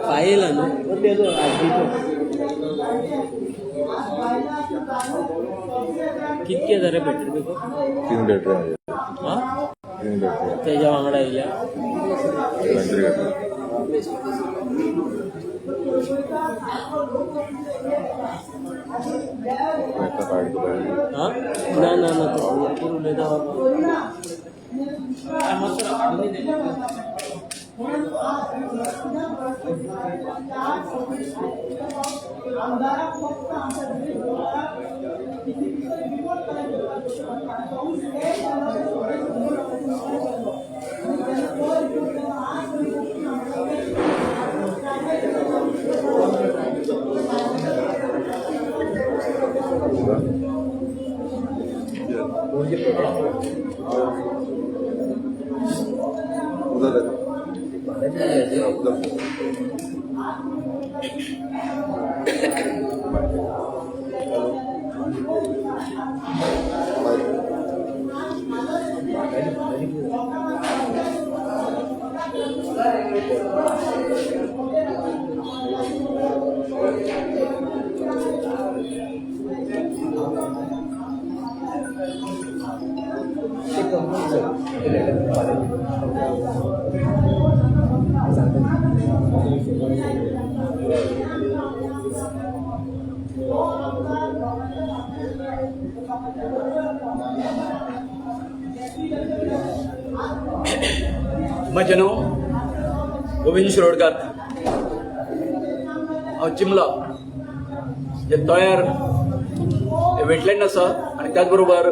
पाहिला ना कितके जरा भेटले 3 लिटर हा 3 लिटर त्याच्या वांगडा येल्या हा ना ना ना तो उलयता म्हजें नांव गोविंद शिरोडकार. हांव चिमला जे तळ्यार वेटलँड आसा आनी त्याच बरोबर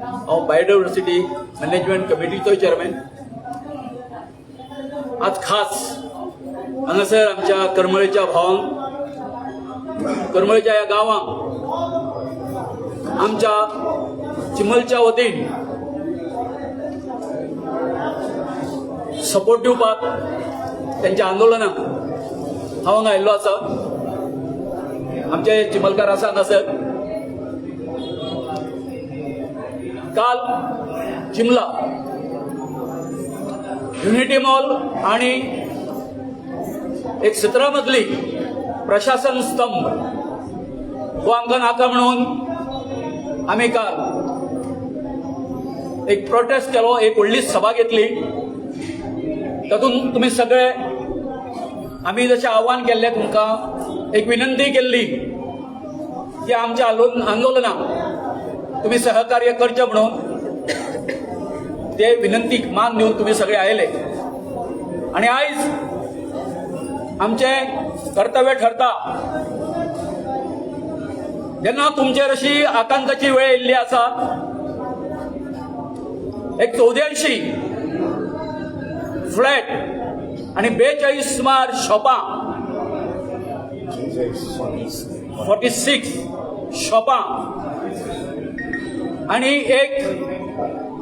हांव बायोडायवर्सिटी मॅनेजमेंट कमिटीचो चेअरमॅन. आज खास हांगासर आमच्या करमळेच्या भावांक, करमळेच्या ह्या गांवांक आमच्या चिमलच्या वतीन सपोर्ट दिवपाक त्यांच्या आंदोलनाक हांव हांगा आयिल्लो आसा. आमचे चिमलकार आसा हांगासर. काल चिमला युनिटी मॉल आणि एक 17 मजली प्रशासन स्तंभ हो आमकां नाका म्हणून आमी काल एक प्रोटेस्ट केलो, एक व्हडली सभा घेतली. तातूंत तुम्ही सगळे आम्ही जशें आव्हान केल्लें तुमकां एक विनंती केल्ली की आमच्या आंदोलनाक तुम्ही सहकार्य करचें म्हणून ते विनंतीक मान दिवन तुम्ही सगळे आयले. आणि आयज आमचें कर्तव्य ठरता जेन्ना तुमचेर अशी आकांताची वेळ येयल्ली आसा. एक 84 फ्लॅट आणि 42 सुमार शॉपां, 46 शॉपां आणि एक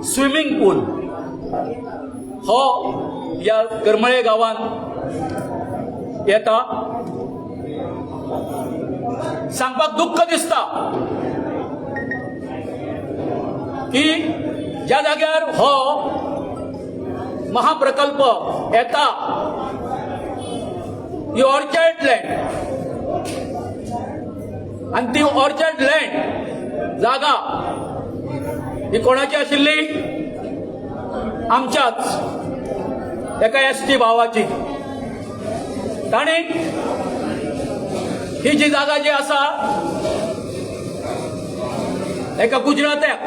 स्विमिंग पूल हो या करमळे गांवांत येता. सांगपाक दुःख दिसता की ज्या जाग्यार हो महाप्रकल्प येता ही ऑर्चर्ड लँड आणि ती ऑर्चर्ड लँड जागा ही कोणाची आशिल्ली? आमच्याच एका एसटी भावाची. ताणी ही जी जागा जी आसा एका गुजरात्याक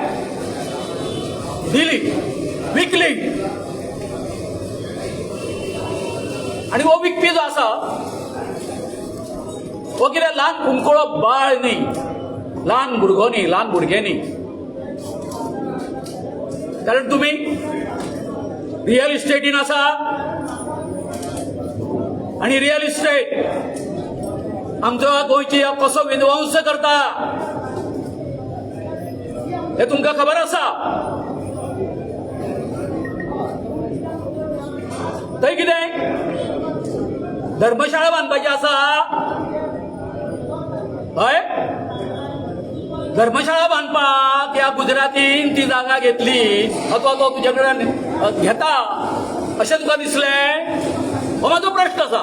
दिली विकली आणि वो विकपी जो आसा वो कितें ल्हान कुंकळो बाळ न्ही, ल्हान भुरगो न्ही, ल्हान भुरगे न्ही. कारण तुम्ही रियल इस्टेटीन आसा आणि रियल इस्टेट आमचो गोंयची कसो विध्वंस करता हे तुमकां खबर आसा. थंय कितें धर्मशाळा बांदपाची आसा हय. धर्मशाळा बांदपाक ह्या गुजरातीन ती जागा घेतली अथवा तो तुझ्या कडल्यान घेता अशें तुका दिसलें? हो म्हाजो प्रश्न आसा.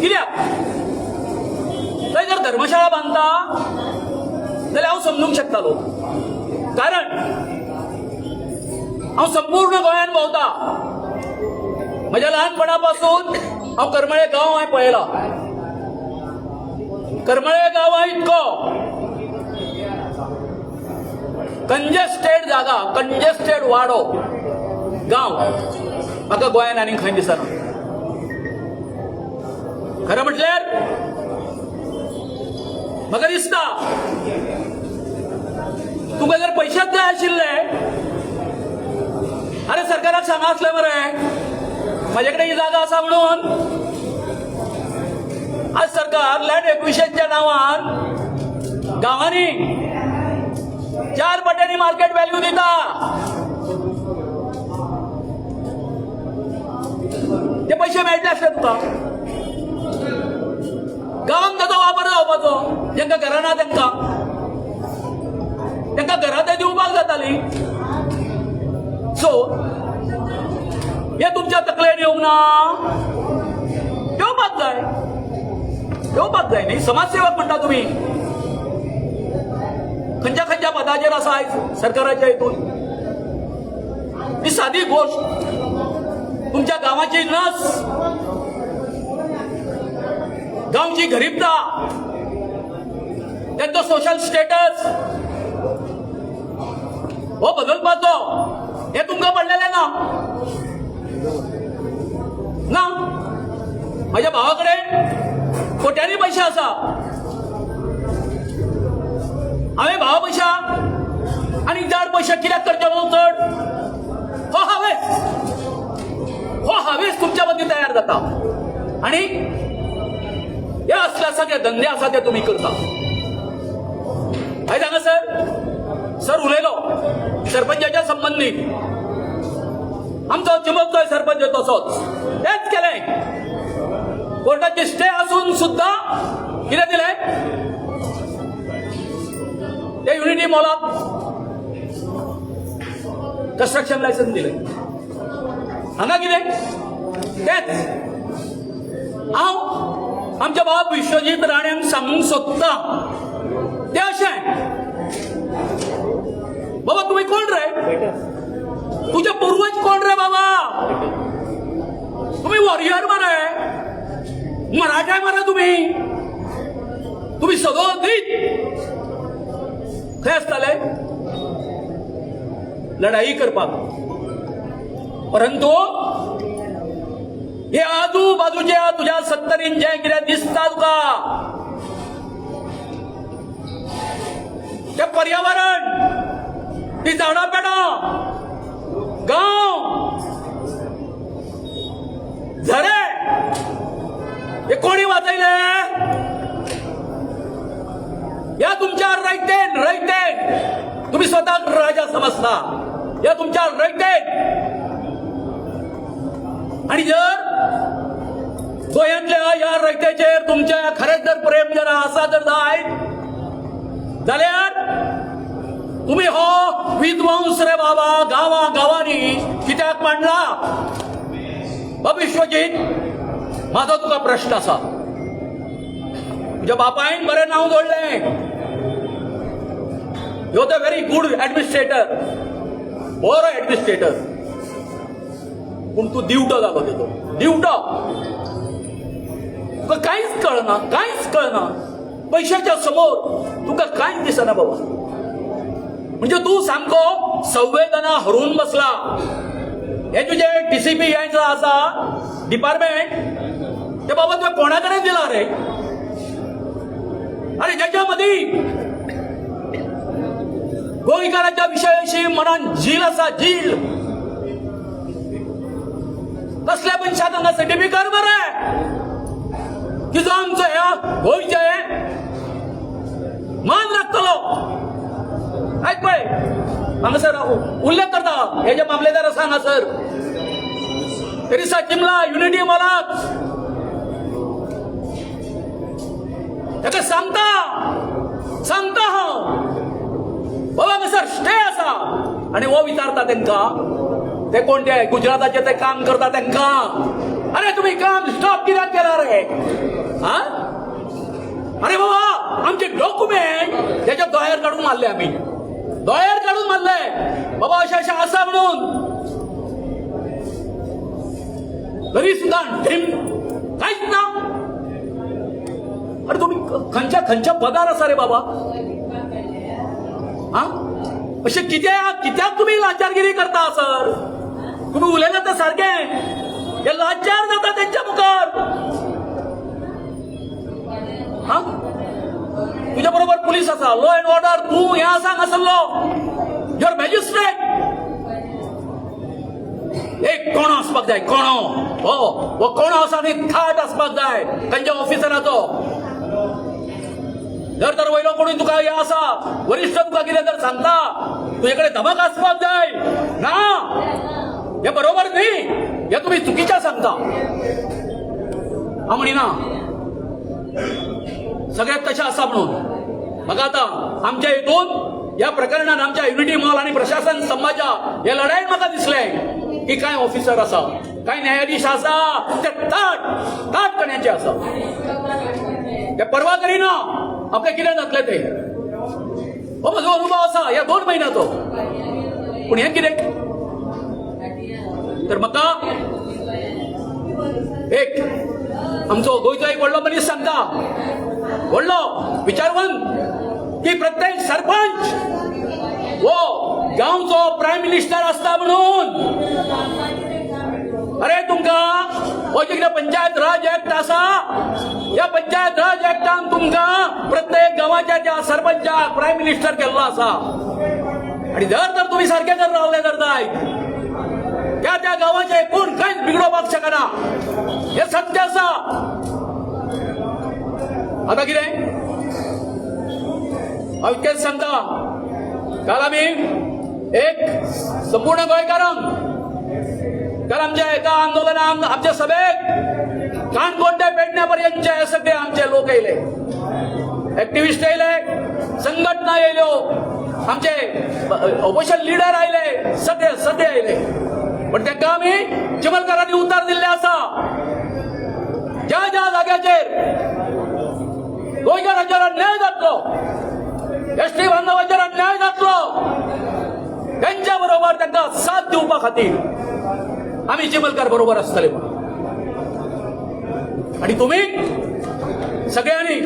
कित्याक थंय जर धर्मशाळा बांदता जाल्यार हांव समजूंक शकतालो. कारण हांव संपूर्ण गोंयांत भोंवता. म्हज्या ल्हानपणा पासून हांव करमळे गांव हांवें पळयला. करमळे गांवा इतको कंजेस्टेड जागा, कंजेस्टेड वाडो गांव म्हाका गोंयांत आनीक खंय दिसना. खरें म्हटल्यार म्हाका दिसता तुका जर पयशेच जाय आशिल्ले अरे सरकाराक सांगासले मरे म्हाजे कडेन ही जागा आसा म्हणून. आज सरकार लँड एक्विजिशनच्या नांवान गांवांनी 4 पट्यांनी मार्केट व्हॅल्यू दिता. ते पैसे मेळटले आसले तुका. गांवांत ताचो वापर जावपाचो. जेंका घरां ना तेंका घरां ते दिवपाक जाताली. सो हे तुमच्या तकलेन येवंक ना. येवपाक जाय, येवपाक जाय न्ही. समाजसेवक म्हणटा तुमी. खंयच्या खंयच्या पदाचेर आसा आयज सरकाराच्या हितून. ही सादी गोष्ट तुमच्या गांवाची नस, गांवची गरीबता, त्यांचो सोशल स्टेटस हो बदलपाचो हे तुमकां पडलेलें ना. ना म्हाज्या भावा कडेन कोट्यांनी पयशे आसा. हांवें भावा पैशा आनी 4 पयशे कित्याक करचे न्हू चड. हो हावेस तुमच्या मदीं तयार जाता आनी हे असले सगळे धंदे आसा ते तुमी करता. आयज हांगासर उलयलो सरपंचाच्या संबंदीत. आमचो चिमकतोय सरपंच तसोच तेच केलें. कोर्टाची स्टे आसून सुद्धा कितें दिलें ते युनिटी मॉलाक कंस्ट्रक्शन लायसन्स दिलें. हांगा कितें तेच हांव आमच्या बाब विश्वजीत राण्यांक सांगूंक सोदता ते अशें बाबा तुम्ही कोण रे? तुझे पूर्वज कोण रे बाबा? तुम्ही वॉरियर मरे, मराठा मरे तुम्ही सदोदित खंय आसताले लढाई करपाक. परंतु हे आजूबाजूच्या तुझ्या सत्तरीन जे कितें दिसता तुका ते पर्यावरण, ती झाडां पेडां, गांव, झरे हे कोणी वाचयले? या तुमच्या रयतेन तुम्ही स्वतः राजा समजता. या तुमच्या रयतेन. आणि जर गोंयांतल्या या रयतेचेर तुमच्या खरेंच जर प्रेम जर आसा जर जायत जाल्यार तुम्ही हो विध्वंस रे बाबा गांवांनी कित्याक मांडला? विश्वजीत माझा तुका प्रश्न आसा. तुझ्या बापायन बरें नांव जोडलें. You are the very good administrator, बरो एडमिनिस्ट्रेटर. पूण तूं दिवटो जालो तेजो. दिवटो तुका कांयच कळना. पैशाच्या समोर तुका कांयच दिसना बाबा. म्हणजे तू सामको संवेदना हरून बसला. हे तुझे TCP यांचा असा डिपार्टमेंट ते बाबा तुला कोणाकडे दिला रे? अरे ज्याच्यामध्ये गोंयकारांच्या विषयाशी मनान झील असा, झील कसल्या पंचायत हांगा सर्टिफिकेट मरे की जो आमचो ह्या गोंयचे मान राखतलो. आयक पळय हांगासर उल्लेख करता हे जे मामलेदार आसा हांगासर ते दिसा चिमला युनिटी मॉलाक ताका सांगता हांव बाबा हांगासर स्टे आसा. आनी हो विचारता तांकां ते कोण ते गुजराताचे ते काम करता तांकां, अरे तुम्ही काम स्टॉप कित्याक केला रे? हा अरे बाबा आमचे डॉक्युमेंट त्याच्या दोळ्यार काढून मारले, आम्ही दोळ्यार काढून मारले बाबा अशा अशा आसा म्हणून. तरी सुद्धा काहीच ना. अरे तुम्ही खंयच्या पदार आसा रे बाबा? हा अशे कित्याक तुम्ही लाचारगिरी करता सर? तुम्ही उलयला तर सारखे हे लाचार जाता त्यांच्या मुखार. हा तुझ्या बरोबर पोलीस असा, लॉ अँड ऑर्डर, तू हे असा नासल्लो, युअर मॅजिस्ट्रेट. एक कोणो आसपाक जाय, कोणो हो कोणो आसा न्ही थाट आसपाक जाय खंयच्या ऑफिसराचो. जर तर वयलो कोणी तुका हे आसा वरिष्ठ तुका कितें तर सांगता तुजे कडेन धमक आसपाक जाय ना. हे बरोबर न्ही, हे तुम्ही चुकीच्या सांगता. हांव म्हणिना सगळ्यात तशें आसा म्हणून. म्हाका आतां आमच्या हितून ह्या प्रकरणात आमच्या युनिटी मॉल आणि प्रशासन स्तंभाच्या हे लढाईत म्हाका दिसलें की कांय ऑफिसर आसा, कांय न्यायाधीश आसा ते ताट कण्याचे आसा. ते परवा करिना आपले कितें जातलें ते. हो म्हजो अनुभव आसा ह्या 2 म्हयन्याचो. पूण हें कितें तर म्हाका एक आमचो गोंयचो एक व्हडलो मनीस सांगता, व्हडलो विचारवंत, की प्रत्येक सरपंच हो गांवचो प्रायम मिनिस्टर आसता म्हणून. अरे तुमकां हो जे पंचायत राज ऍक्ट आसा, या पंचायत राज ऍक्टान तुमकां प्रत्येक गांवाच्या त्या सरपंचाक प्रायम मिनिस्टर केल्लो आसा. आणि जर तर तुम्ही सारखे जर रावले जर जाय त्या गांवाचे कोण कांयच बिगडोवपाक शकना. हे सत्य आसा. आता कितें हांव इतकेंच सांगता, काल आमी एक संपूर्ण गोंयकारांक काल आमच्या एका आंदोलनाक आमच्या सभेक काणकोणच्या पेडण्या पर्यंतचे हे सगळे आमचे लोक येयले, ऍक्टिव्हिस्ट येयले, संघटना येयल्यो, आमचे ऑपोजिशन लिडर आयले, सगळे आयले. पण तांकां आमी चिमलकारांनी उतर दिल्ले आसा. ज्या जाग्याचेर गोंयकारांचेर अन्याय जातलो, एसटी बांधवांचेर अन्याय जातलो, त्यांच्या बरोबर तांकां साथ दिवपा खातीर आमी चिमलकार बरोबर आसतले. आणि तुम्ही सगळ्यांनी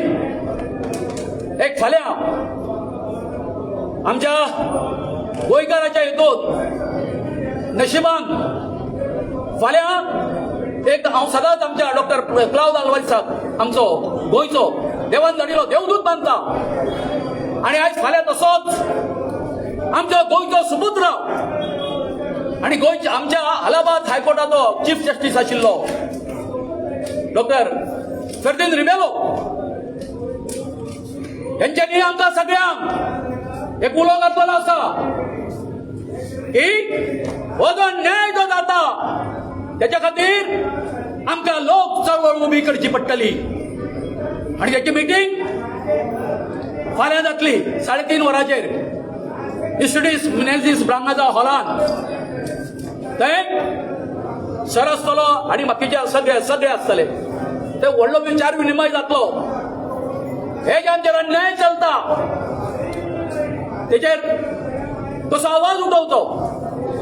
एक फाल्यां आमच्या गोंयकाराच्या हितून नशिबान फाल्यां एक हांव सदांच आमच्या डॉक्टर क्लाउद आल्वारी साहेब आमचो गोंयचो देवान धाडिल्लो देवदूत मानता. आणि आयज फाल्यां तसोच आमच्या गोंयचो सुपुत्र आणि गोंयच्या आमच्या अलाहाबाद हायकोर्टाचो चीफ जस्टीस आशिल्लो डॉक्टर फर्दिन रिबेलो यांच्यांनी आमकां सगळ्यांक एक उलो घातलेलो आसा की हो जो न्याय जो जाता त्याच्या खातीर आमकां लोक चळवळ उबी करची पडटली. आणि त्याची मिटींग फाल्यां जातली 3:30 वरांचेर इस्टडीज मिनेझीस ब्राह्मणाच्या हॉलान. थंय सर आसतलो आणि बाकीचे सगळे आसतले. ते व्हडलो विचार विनिमय जातलो. हे जे आमचेर अन्याय चलता तेचेर कसो आवाज उठोवचो,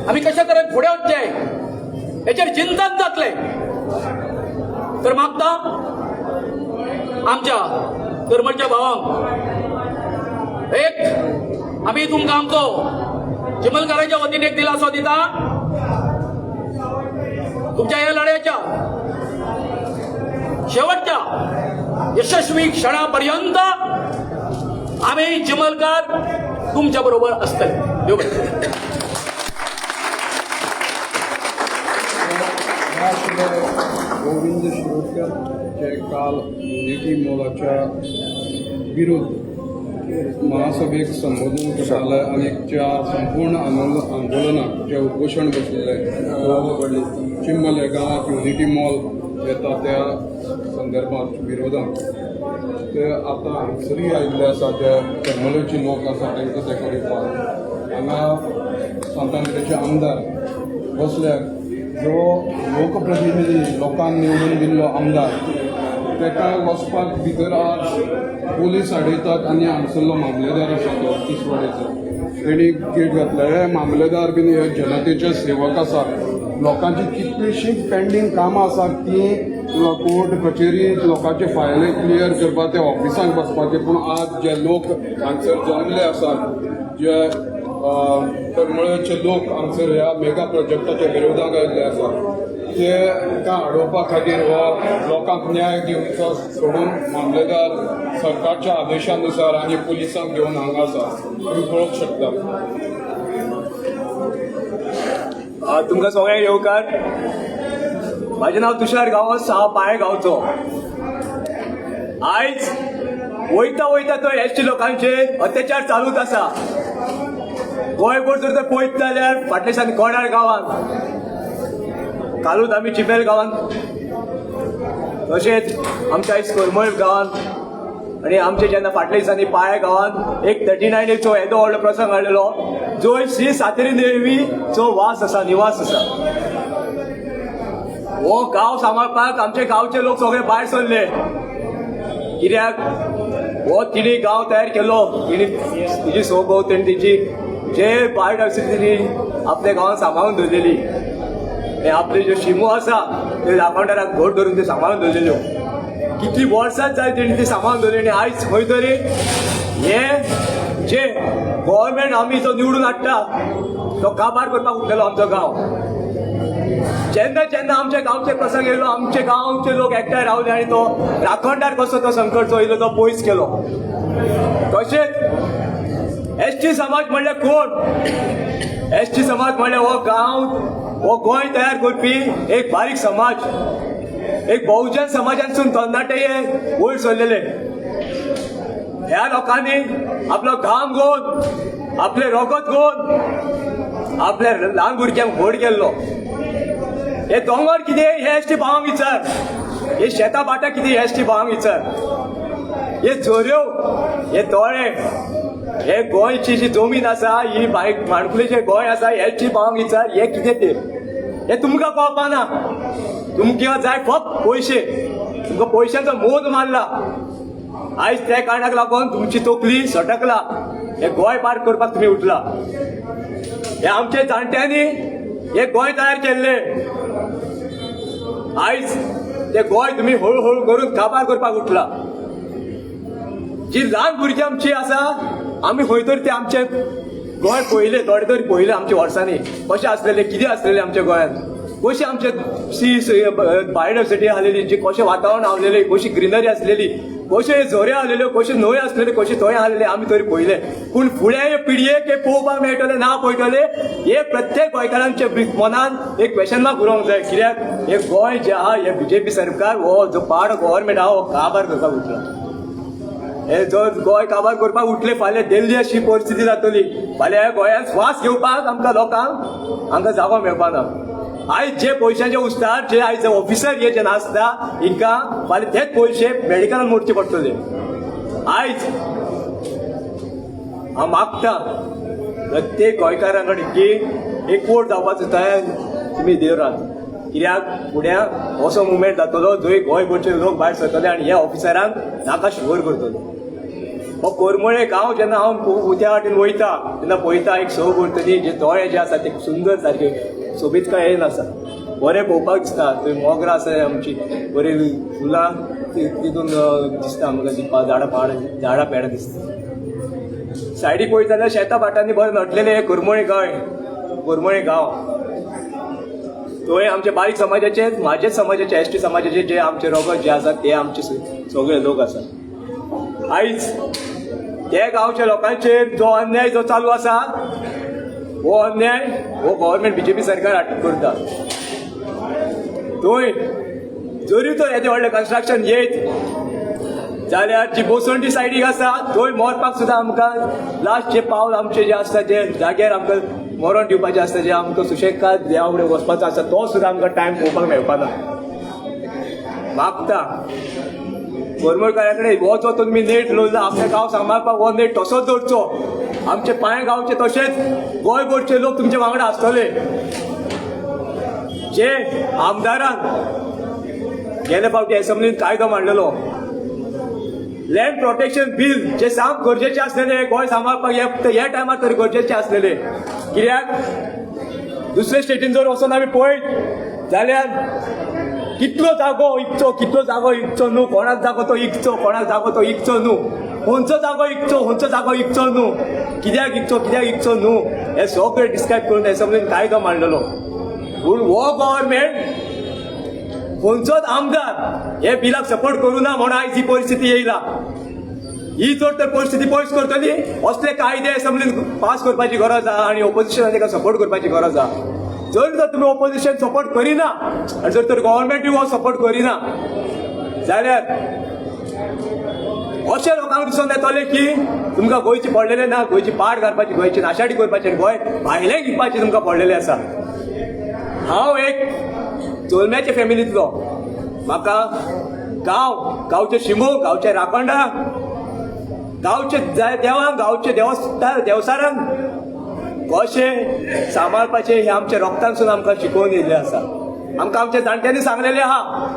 आमी कशे तरेन फुडें वचचें हेचेर चिंतन जातले. तर मागता आमच्या कर्मच्या भावांक एक आम्ही तुमकां आमचो चिमलकारांच्या वतीन एक दिलासो दिता. तुमच्या या लढ्याच्या शेवटच्या यशस्वी क्षणापर्यंत आम्ही चिमलकार तुमच्या बरोबर असतले. देव बरें. गोविंद शिरोडकर जे काल युनिटी मॉलाच्या विरोध महासभेक संबोधन करताले आनी ज्या संपूर्ण आंदोलनाक जे उपोशण बसलेले चिंबल हे गांवांत युनिटी मॉल येता त्या संदर्भात विरोधात ते आतां हांगसरी आयिल्ले आसा जे चेंबलेचे लोक आसा तांकां ते करपाक हांगा सांतांकडेचे आमदार बसल्यात. जो लोकप्रतिनिधी लोकांक निवडून दिल्लो आमदार ताका वचपाक भितर आज पोलीस आडयतात आनी हांगसरलो मामलेदार आसा तो तिसवाडेचो तेणी गेट घातला. हे मामलेदार बीन हे जनतेचे सेवक आसा. लोकांची कितलीशीं पेंडींग कामां आसा ती कोर्ट कचेरी लोकांचे फायली क्लियर करपाक ते ऑफिसांक बसपाचे. पूण आज जे लोक हांगसर जमले आसात जे करमळेचे लोक हांगसर ह्या मेगा प्रोजेक्टाच्या विरोधाक आयिल्ले आसा ते तांकां अडोवपा खातीर हो लोकांक न्याय दिवचो सोडून मामलेदार सरकारच्या आदेशानुसार आनी पुलिसांक घेवन हांगा आसा. तुमी पळोवंक शकता. तुमकां सगळ्यांक येवकार. म्हाजें नांव तुषार गांवस. हांव पाळे गांवचो. आयज वयता वयता थंय एसटी लोकांचेर अत्याचार चालूच आसा. गोंयभर जर तर पळयत जाल्यार फाटल्या दिसांनी कोणाळ गांवांत, कालूच आमी चिपेल गांवांत, तशेंच आमच्या आयज करमळ गांवांत आनी आमचे जेन्ना फाटल्या दिसांनी पाळे गांवांत एक 39चो येदो व्हडलो प्रसंग हाडलेलो जंय श्री सातेरी देवीचो वास आसा, निवास आसा. हो गांव सांबाळपाक आमचे गांवचे लोक सगळे भायर सरले. कित्याक हो तिणी गांव तयार केलो, तिणी तिची सभोवतणी तिची जे बायोडायवर्सिटी आपल्या गांवांत सांबाळून दवरलेली. हे आपले ज्यो शिमो आसा ते राखणदाराक घोट धरून ते सांबाळून दवरलेल्यो. कितली वर्सां जाय तेणी ती सांबाळून दवरली. आनी आयज खंय तरी हे जे गव्हर्मेंट आमी जो निवडून हाडटा तो काबार करपाक उठलेलो आमचो गांव. जेन्ना जेन्ना आमच्या गांवचे प्रसंग येयलो आमचे गांवचे लोक एकठांय रावले आनी तो राखणदार कसो तो संकट जो येयलो तो पयस केलो. तशेंच एसटी समाज म्हणल्यार कोण? एसटी समाज म्हणल्यार हो गांव, हो गोंय तयार करपी एक बारीक समाज. एक बहुजन समाजांसून तरणाटे हे वयर सरलेले. ह्या लोकांनी आपलो घाम घोवन, आपले रगत घोवन आपल्या ल्हान भुरग्यांक व्हड केल्लो. हे दोंगर कितें हे एसटी भावांक विचार. हे शेतां बाटा कितें हे एसटी भावांक विचार. हे झऱ्यो, हे तळे, हे गोंयची जी जमीन आसा ही माणकुलेचें गोंय आसा हे एसटी भावांक विचार. हे कितें ते हे तुमकां कळपाना. तुमकां जाय फक्त पयशे. तुमकां पयशांचो मोद मारला. आयज त्या कारणाक लागून तुमची तकली सटकला. हे गोंय पार करपाक तुमी उठला. हे आमच्या जाणट्यांनी हे गोंय तयार केल्ले. आयज ते गोंय तुमी हळूहळू करून काबार करपाक उठला. जी ल्हान भुरगीं आमची आसा आमी खंय तरी ते आमचे गोंय पयले, थोडे तरी पयले आमच्या वर्सांनी कशें आसलेले, कितें आसलेलें आमच्या गोंयांत, कशी आमचे बायोडायवर्सिटी आसलेली, जी कशें वातावरण आसलेलें, कशी ग्रिनरी आसलेली, कशे झरे आसलेल्यो, कशे न्हंय आसलेले, कशे थंय आसलेले आमी तरी पयले. पूण फुडें पिडयेक हे पळोवपाक मेळटले ना पळयतले हे प्रत्येक गोंयकारांच्या मनान एक क्वेश्चन मार्क उरोंक जाय. कित्याक हे गोंय जे आहा हे बीजेपी सरकार हो जो पाड गव्हर्मेंट आहा हो काबार करपाक उठला. हे जर गोंय काबार करपाक उठले फाल्यां दिल्ली अशी परिस्थिती जातली. फाल्यां ह्या गोंयांत श्वास घेवपाक आमकां लोकांक हांगा जागो मेळपाना. आयज जे पयशांचे उस्तार जे आयज ऑफिसर हे जे नासता हिंकां फाल्यां तेच पयशे मेडिकलान मोडचे पडटले. आयज हांव मागता प्रत्येक गोंयकारां कडेन की एकवट जावपाचो तयार तुमी देवरात. कित्याक फुडें असो मुवमेंट जातलो जंय गोंयभरचे लोक भायर सरतले आनी ह्या ऑफिसरांक नाका शिवर करतले. हो कोरमळे गांव जेन्ना हांव उद्या वाटेन वयता तेन्ना पळयता एक स भरतली जे दोळे जे आसा ते सुंदर सारके सोबीतकाय येयन आसा. बरें पळोवपाक दिसता. थंय मोगरां आसा आमची बरीं फुलां तितून दिसता आमकां झाडां पेडां दिसता. सायडीक पळयत जाल्यार शेतां भाटांनी बरें नटलेले हे कुरमळे गांव थंय आमचे बारीक समाजाचे म्हाजेच समाजाचे एसटी समाजाचे जे आमचे रगत जे आसा ते आमचे सगळे लोक आसा. आयज त्या गांवच्या लोकांचेर जो अन्याय जो चालू आसा हो अन्याय हो गव्हर्मेंट बीजेपी सरकार करता. थंय जरी तर येदे व्हडलें कन्स्ट्रक्शन येत जाल्यार जी बोसंडी सायडीक आसा थंय मरपाक सुद्दां आमकां लास्टचे पावल आमचे जे आसता जे जाग्यार आमकां मरण दिवपाचें आसता जे आमकां सुशेगाद देवा फुडें वचपाचो आसता तो सुद्दां आमकां टायम पळोवपाक मेळपाना. मागता गोरमेंटकारा कडेन हो जो तुमी नेट लायला आपले गांव सांबाळपाक हो नेट तसोच दवरचो. आमचे पांय गांवचे तशेंच गोंयभरचे लोक तुमचे वांगडा आसतले. जे आमदारान गेले फावटी एसेंब्लीन कायदो मांडलेलो लँड प्रोटेक्शन बील जे साम गरजेचे आसलेले गोंय सांबाळपाक हे टायमार तरी गरजेचे आसलेले. कित्याक दुसरे स्टेटीन जर वचून आमी पळयत जाल्यार कितलो जागो इकचो न्हू, कोणाक जागो तो इकचो कोणाक जागो तो इकचो न्हू, खंयचो जागो इकचो न्हू, कित्याक इकचो न्हू हे सगळें डिस्क्रायब करून एसेंब्लीन कायदो मांडलेलो. पूण हो गव्हर्मेंट खंयचोच आमदार हे बिलाक सपोर्ट करूं ना म्हणून आयज ही परिस्थिती येयला. ही जर तर परिस्थिती पयस करतली असले कायदे एसेंब्लीन पास करपाची गरज आहा आनी ऑपोजिशनान ताका सपोर्ट करपाची गरज आहा. जर तुमी ऑपोजिशन सपोर्ट करिना आनी जर तर गव्हर्मेंटूय हो सपोर्ट करिना जाल्यार अशें लोकांक दिसून येतलें की तुमकां गोंयचे पडलेले ना, गोंयची पाड घालपाची, गोंयची नाशाडी करपाची, गोंय भायलें घेवपाचें तुमकां पडलेलें आसा. हांव एक जोल्म्याचे फॅमिलींतलो. म्हाका गांवचे शिमो, गांवचे राखणदार, गांवचे देवांक, गांवचे देवसारांक कशें सांबाळपाचें हें आमच्या रोगतांसून आमकां शिकोवन येयल्लें आसा. आमकां आमच्या जाणट्यांनी सांगलेलें आहा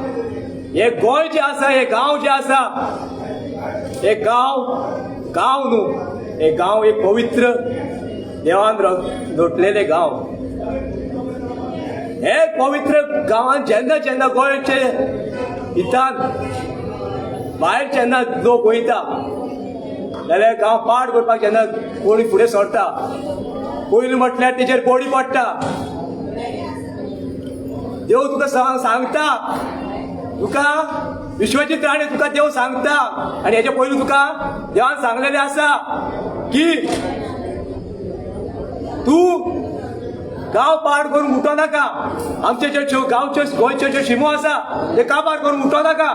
हे गोंय जें आसा, हे गांव जें आसा, हे गांव न्हू, हे गांव एक पवित्र देवान लोटलेलें गांव. हे पवित्र गांवांत जेन्ना गोंयचे हितान भायर जेन्ना लोक वयता जाल्यार गांव पाड करपाक जेन्ना कोणी फुडें सरता पयलीं म्हटल्यार तेजेर बोडी पडटा. देव तुका सांगता, तुका विश्वजीत राणे तुका देव सांगता आनी हेच्या पयलीं तुका देवान सांगलेलें आसा की तूं गांव पाड करून उठो नाका. आमचे जे गांवचे गोंयचे जे शिमो आसा ते काबार करून उठो नाका.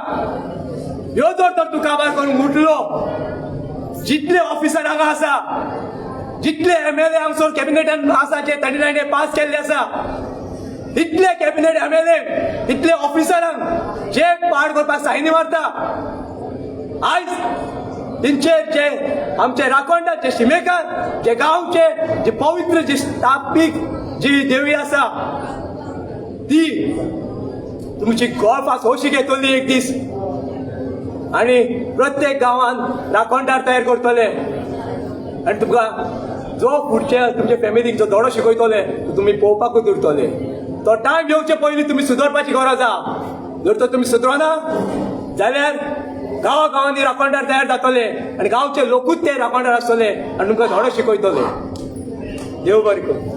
ह्यो जर तर तूं काबार करून उठलो जितले ऑफिसर हांगा आसा, जितले MLA आमचो कॅबिनेटान आसा जे 39 पास केल्ले आसा, तितले कॅबिनेट MLA तितले ऑफिसरांक जे पाड करपाक सायनी मारता आयज तेंचे जे आमचे राखणदार, जे शिमेकार, जे गांवचे जे पवित्र जी स्थापीक जी देवी आसा ती तुमची गोळफास होशी घेतली एक दीस आनी प्रत्येक गांवांत राखणदार तयार करतले आनी तुमकां जो फुडचे तुमचे फॅमिलीक जो धडो शिकयतले तुमी पळोवपाकूच उरतले. तो टायम येवचे पयलीं तुमी सुदरपाची गरज आहा. जर तर तुमी सुदरना जाल्यार गांवांनी राखणदार तयार जातले आनी गांवचे लोकूच ते राखणदार आसतले आनी तुमकां धडो शिकयतले. देव बरें करूं.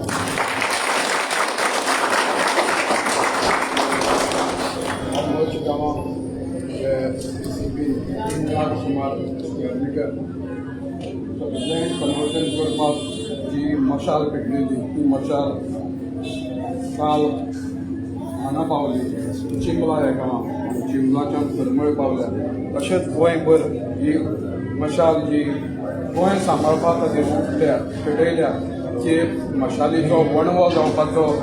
सुमार मिटर लँड कन्वर्जन करपाक जी मशाल पेटलेली ती मशाल काल हांगा पावली चिंबला ह्या गांवांत. चिंबलाच्यान करमळ पावल्या. तशेंच गोंयभर ही मशाल जी गोंय सांबाळपा खातीर पेटयल्या ते मशालीचो वणवो जावपाचो